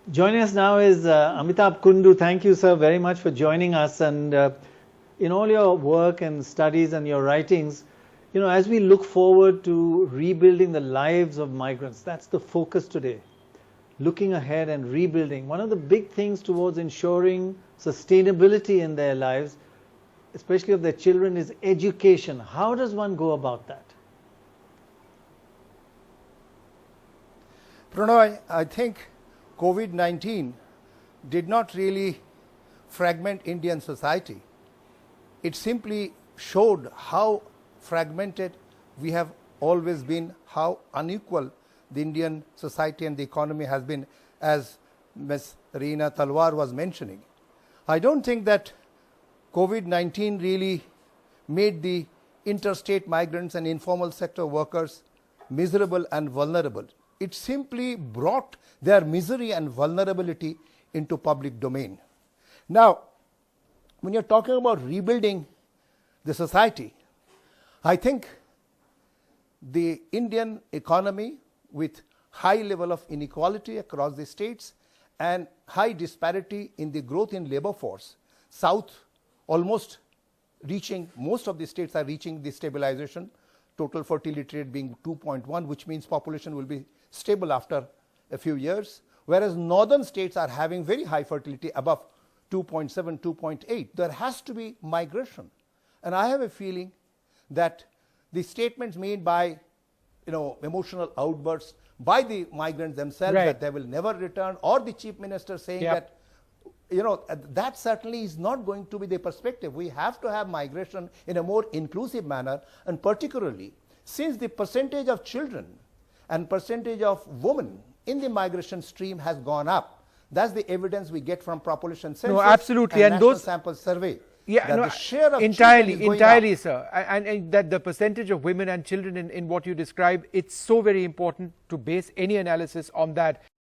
Joining us now is Amitabh Kundu. Thank you, sir, very much for joining us. And in all your work and studies and your writings, as we look forward to rebuilding the lives of migrants, that's the focus today. Looking ahead and rebuilding. One of the big things towards ensuring sustainability in their lives, especially of their children, is education. How does one go about that? Prannoy, I think COVID-19 did not really fragment Indian society. It simply showed how fragmented we have always been, how unequal the Indian society and the economy has been, as Ms. Reena Talwar was mentioning. I don't think that COVID-19 really made the interstate migrants and informal sector workers miserable and vulnerable. It simply brought their misery and vulnerability into public domain. Now, when you're talking about rebuilding the society, I think the Indian economy, with high level of inequality across the states and high disparity in the growth in labor force, South almost reaching, most of the states are reaching the stabilization, total fertility rate being 2.1, which means population will be stable after a few years, whereas northern states are having very high fertility, above 2.7, 2.8. There has to be migration. And I have a feeling that the statements made by, emotional outbursts by the migrants themselves, that they will never return, or the chief minister saying that, that certainly is not going to be the perspective. We have to have migration in a more inclusive manner, and particularly since the percentage of children and percentage of women in the migration stream has gone up. That's the evidence we get from population census. No, absolutely. And national sample survey. Yeah, the share of entirely, sir. And that the percentage of women and children in what you describe, it's so very important to base any analysis on that.